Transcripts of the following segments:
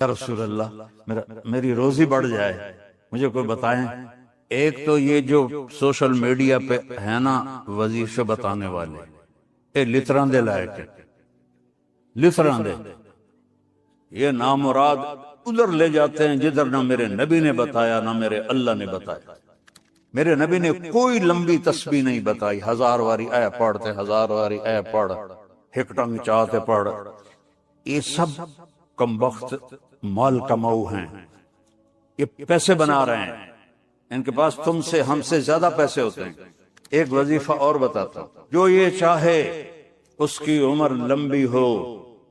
یا رسول اللہ میری روزی بڑھ جائے، مجھے کوئی بتائیں۔ ایک تو یہ جو سوشل میڈیا پہ ہے نا وظیفے بتانے والے، یہ لتراں دے لائق ہے، لتراں دے، یہ نامراد ادھر لے جاتے ہیں جدھر نہ میرے نبی نے بتایا نہ میرے اللہ نے بتایا۔ میرے نبی نے کوئی لمبی تسبیح نہیں بتائی، 1000 واری اے پڑھتے، 1000 واری اے پڑھ، ہک ٹنگ چاہتے پڑھ۔ یہ سب کمبخت مال کماؤ ہیں، یہ پیسے بنا رہے ہیں، ان کے پاس تم سے ہم سے زیادہ پیسے ہوتے ہیں۔ ایک وظیفہ اور بتاتا ہوں، جو یہ چاہے اس کی عمر لمبی ہو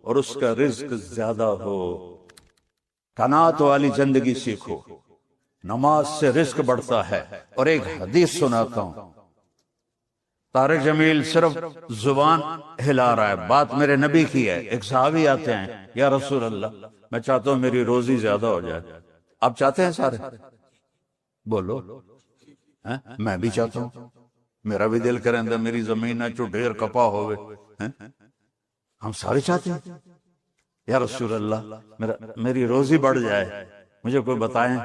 اور اس کا رزق زیادہ ہو، قناعت والی زندگی سیکھو، نماز سے رزق بڑھتا ہے۔ اور ایک حدیث سناتا ہوں، طارق جمیل صرف زبان ہلا رہا ہے، بات میرے نبی کی ہے۔ ایک صحابی آتے ہیں، یا رسول اللہ میں چاہتا ہوں میری روزی زیادہ ہو جائے۔ آپ چاہتے ہیں سارے؟ بولو۔ میں بھی چاہتا ہوں، میرا بھی دل کریں دا میری زمین نہ چو ڈھیر کپا ہوئے، ہم سارے چاہتے ہیں۔ یا رسول اللہ میری روزی بڑھ جائے، مجھے کوئی بتائیں۔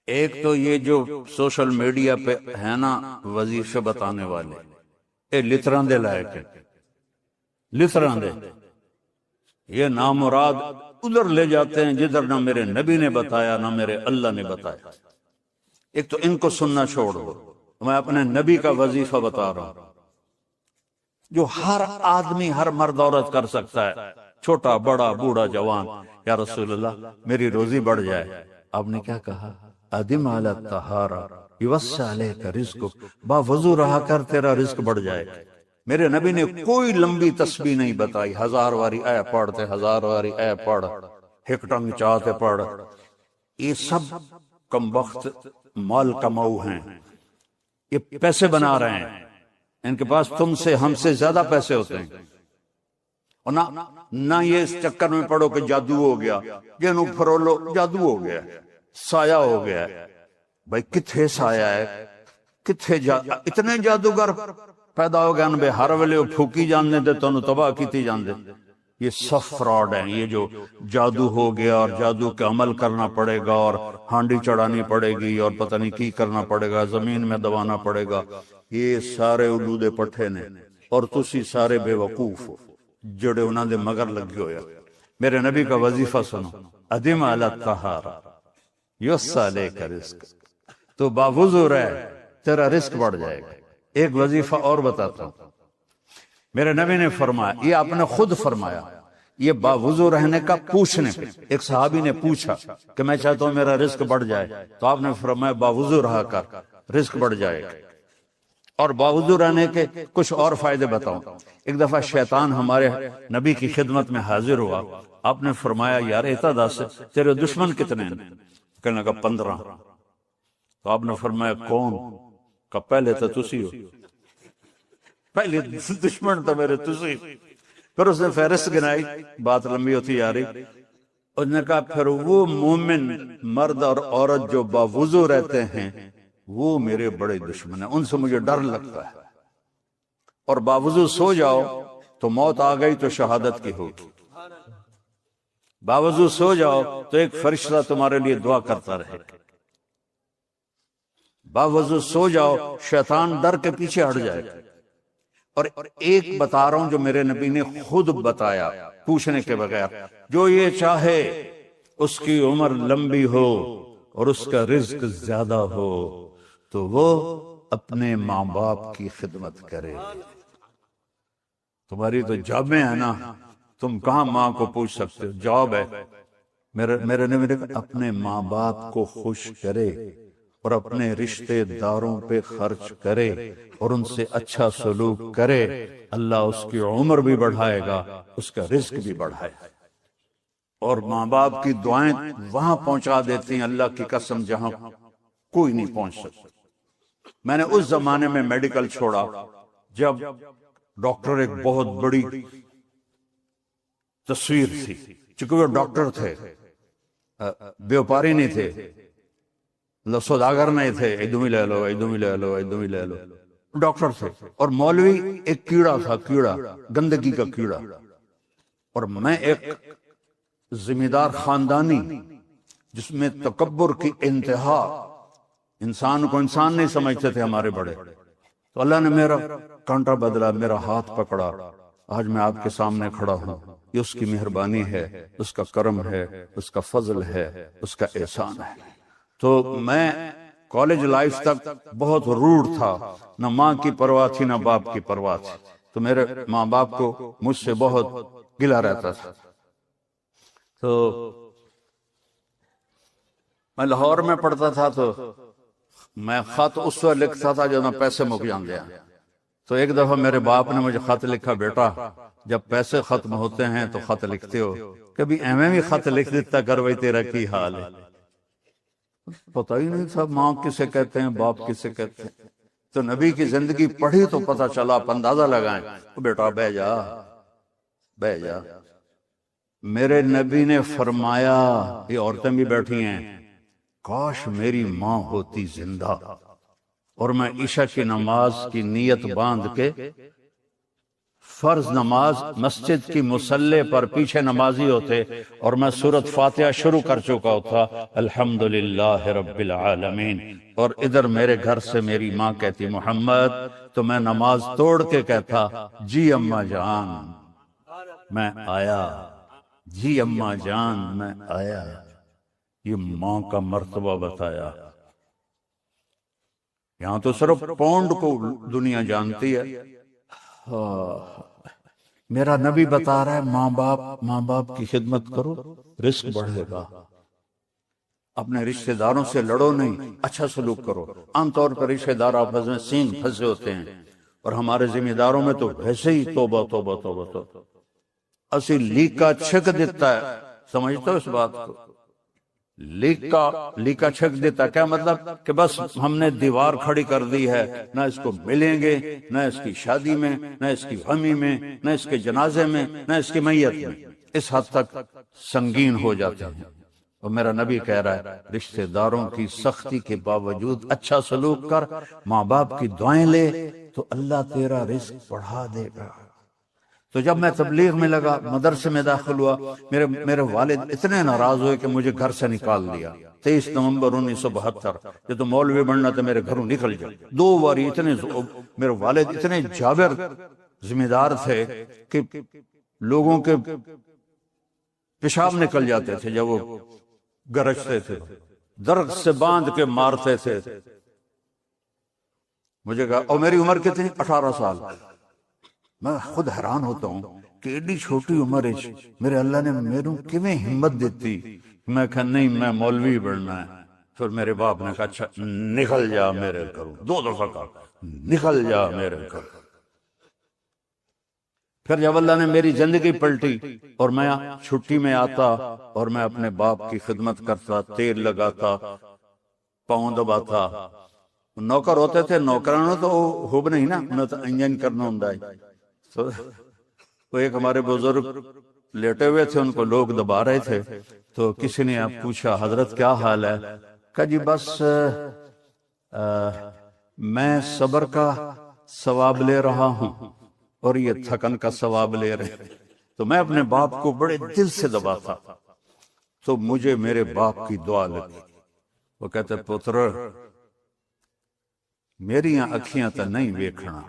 ایک تو یہ جو سوشل میڈیا پہ ہے نا وظیفے بتانے والے، یہ لتراں دے لائق ہے، لتراں دے، یہ نامراد ادھر لے جاتے ہیں جدھر نہ میرے نبی نے بتایا نہ میرے اللہ نے بتایا۔ ایک تو ان کو سننا چھوڑ دو، میں اپنے نبی کا وظیفہ بتا رہا ہوں جو ہر آدمی، ہر مرد عورت کر سکتا ہے، چھوٹا بڑا بوڑھا جوان۔ یا رسول اللہ میری روزی بڑھ جائے۔ آپ نے کیا کہا؟ ادم علی الطہارہ یوسع علیک رزقک، با وضو رہا کر تیرا رزق بڑھ جائے۔ میرے نبی نے کوئی لمبی تسبیح نہیں بتائی، 1000 واری اے پڑھتے، 1000 واری اے پڑھ، ہک ٹنگ چاہتے پڑھ۔ یہ سب کمبخت مال کماؤ ہیں، یہ پیسے بنا رہے ہیں، ان کے پاس تم سے ہم سے زیادہ پیسے ہوتے ہیں۔ اور نہ یہ اس چکر میں پڑو کہ جادو ہو گیا، جنوں پھرولو جادو ہو گیا، سایہ ہو گیا۔ بھائی کتھے سایہ ہے، کتھے اتنے جادوگر پیدا ہو گئے ان بے ہر ویلے پھوکی جان دے تو انہوں تباہ کیتی جان دے۔ یہ سب فراڈ ہیں، یہ جو جادو ہو گیا اور جادو کے عمل کرنا پڑے گا اور ہانڈی چڑھانی پڑے گی اور پتہ نہیں کی کرنا پڑے گا، زمین میں دبانا پڑے گا، یہ سارے علود پٹھے نے، اور تسی سارے بے وقوف ہو جڑے انہاں دے مگر لگے ہویا۔ میرے نبی کا وظیفہ سنو، ادم علی الطہارہ یوسع علیک رزق، تو باوضو رہ تیرا رزق بڑھ جائے گا۔ ایک وظیفہ اور بتاتا ہوں، میرے نبی نے فرمایا، یہ آپ نے خود فرمایا، یہ باوضو رہنے کا پوچھنے پہ ایک صحابی نے پوچھا کہ میں چاہتا ہوں میرا رزق بڑھ جائے، تو آپ نے فرمایا باوضو رہا کر رزق بڑھ جائے گا۔ اور باوضو رہنے کے کچھ اور فائدے بتاؤں۔ ایک دفعہ شیطان ہمارے نبی کی خدمت میں حاضر ہوا، آپ نے فرمایا یار اعتدا سے تیرے دشمن کتنے ہیں؟ کہنے لگا 15۔ تو آپ نے فرمایا کون؟ کہ پہلے تو تسی ہو، پہلے دشمن تو میرے تسی۔ پھر اس نے فہرست گنائی، بات لمبی ہوتی جا رہی۔ اس نے کہا پھر وہ مومن مرد اور عورت جو باوضو رہتے ہیں وہ میرے بڑے دشمن ہیں، ان سے مجھے ڈر لگتا ہے۔ اور باوضو سو جاؤ تو موت آ گئی تو شہادت کی ہوگی، باوضو سو جاؤ تو ایک فرشتہ تمہارے لیے دعا کرتا رہے گا، باوضو سو جاؤ شیطان ڈر کے پیچھے ہٹ جائے گا۔ اور ایک بتا رہا ہوں جو میرے نبی نے خود بتایا پوچھنے کے بغیر، جو یہ چاہے اس کی عمر لمبی ہو اور اس کا رزق زیادہ ہو تو وہ اپنے ماں باپ کی خدمت کرے۔ تمہاری تو جابیں ہیں نا، تم کہاں ماں کو پوچھ سکتے ہو، جاب ہے۔ میرے نبی نے اپنے ماں باپ کو خوش کرے اور اپنے رشتے داروں پہ خرچ کرے اور ان سے اچھا سلوک کرے، اللہ اس کی عمر بھی بڑھائے گا، اس کا رزق بھی بڑھائے گا۔ اور ماں باپ کی دعائیں وہاں پہنچا دیتی ہیں اللہ کی قسم جہاں کوئی نہیں پہنچ سکتا۔ میں نے اس زمانے میں میڈیکل چھوڑا جب ڈاکٹر ایک بہت بڑی تصویر تھی، چونکہ وہ ڈاکٹر تھے، بیوپاری نہیں تھے، سوداگر نہیں تھے، ادومی لے لو ادومی لے لو ادومی لے لو، ڈاکٹر تھے۔ اور مولوی ایک کیڑا تھا، کیڑا، گندگی کا کیڑا۔ اور میں ایک ذمہ دار خاندانی جس میں تکبر کی انتہا، انسان کو انسان نہیں سمجھتے تھے ہمارے بڑے، تو اللہ نے میرا کانٹا بدلا، میرا ہاتھ پکڑا، آج میں آپ کے سامنے کھڑا ہوں۔ یہ اس کی مہربانی ہے، اس کا کرم ہے، اس کا فضل ہے، اس کا احسان ہے۔ تو میں کالج لائف تک بہت روڈ تھا، نہ ماں کی پرواہ تھی نہ باپ کی پرواہ تھی، تو میرے ماں باپ کو مجھ سے بہت گلہ رہتا تھا۔ تو میں لاہور میں پڑھتا تھا، تو میں خط اس وقت لکھتا تھا جو نہ پیسے مک جاندے ہیں۔ تو ایک دفعہ میرے باپ نے مجھے خط لکھا، بیٹا جب پیسے ختم ہوتے ہیں تو خط لکھتے ہو، کبھی ایویں بھی خط لکھ دیتا کر وہی تیرا کی حال ہے۔ پتہ ہی نہیں تھا ماں کسے کہتے ہیں، باپ کسے کہتے ہیں۔ تو نبی کی زندگی پڑھی تو پتہ چلا، آپ اندازہ لگائیں۔ بیٹا بہ جا بہ جا۔ میرے نبی نے فرمایا، یہ عورتیں بھی بیٹھی ہیں، کاش میری ماں ہوتی زندہ اور میں عشاء کی نماز کی نیت باندھ کے فرض نماز مسجد کی مصلی پر پیچھے نمازی ہوتے اور میں سورۃ فاتحہ شروع کر چکا ہوتا، الحمدللہ رب العالمین، اور ادھر میرے گھر سے میری ماں کہتی محمد، تو میں نماز توڑ کے کہتا جی اماں جان میں آیا، جی اماں جان میں آیا۔ یہ ماں کا مرتبہ بتایا۔ یہاں تو صرف پونڈ کو دنیا جانتی ہے، میرا نبی بتا رہا ہے ماں باپ کی خدمت کرو، رزق بڑھے گا۔ اپنے رشتہ داروں سے لڑو نہیں، اچھا سلوک کرو۔ عام طور پر رشتہ دار آپس میں سینگ پھنسے ہوتے ہیں، اور ہمارے ذمہ داروں میں تو ویسے ہی توبہ توبہ توبہ توبہ، اسی لیکا چھک دیتا ہے۔ سمجھتے ہو اس بات کو؟ لیکا چھک دیتا کیا مطلب؟ کہ بس ہم نے دیوار کھڑی کر دی ہے، نہ اس کو ملیں گے، نہ اس کی شادی میں، نہ اس کی غمی میں، نہ اس کے جنازے میں، نہ اس کی میت میں۔ اس حد تک سنگین ہو جاتے ہیں۔ اور میرا نبی کہہ رہا ہے رشتہ داروں کی سختی کے باوجود اچھا سلوک کر، ماں باپ کی دعائیں لے، تو اللہ تیرا رزق بڑھا دے گا۔ تو جب میں تبلیغ میں لگا، مدرسے میں داخل ہوا، میرے والد اتنے ناراض ہوئے کہ مجھے گھر سے نکال دیا۔ 23 نومبر 1972، یہ تو مولوی بننا تھا، میرے گھروں نکل جائے۔ 2 باری میرے والد اتنے جابر ذمہ دار تھے کہ لوگوں کے پیشاب نکل جاتے تھے جب وہ گرجتے تھے، درخت سے باندھ کے مارتے تھے۔ مجھے کہا، اور میری عمر کتنی؟ 18 سال۔ میں خود حیران ہوتا ہوں کہ ایڈی چھوٹی عمر میرے اللہ نے میروں کیویں ہمت دیتی۔ میں کہا نہیں، میں مولوی بننا ہے۔ پھر میرے باپ نے کہا اچھا نکل جا میرے گھروں، 2 دفعہ کہا نکل جا میرے گھر۔ پھر جب اللہ نے میری زندگی پلٹی اور میں چھٹی میں آتا اور میں اپنے باپ کی خدمت کرتا، تیل لگاتا، پاؤں دباتا۔ نوکر ہوتے تھے، نوکرانوں تو ہوب نہیں نا، انہیں تو انجن کرنا ہوندا ہے۔ تو ایک ہمارے بزرگ لیٹے ہوئے تھے، ان کو لوگ دبا رہے تھے، تو کسی نے آپ پوچھا حضرت کیا حال ہے؟ کہا جی بس میں صبر کا ثواب لے رہا ہوں اور یہ تھکن کا ثواب لے رہے ہیں۔ تو میں اپنے باپ کو بڑے دل سے دباتا، تو مجھے میرے باپ کی دعا لگی۔ وہ کہتے پتر میریاں اکھیاں تے نہیں ویکھنا،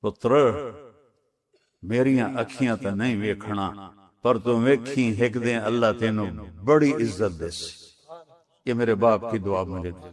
پتر میریاں اکھیاں تے نہیں ویکھنا، پر تو ویکھی ایک دن اللہ تینوں بڑی عزت دے سی۔ یہ میرے باپ کی دعا مجھے دی۔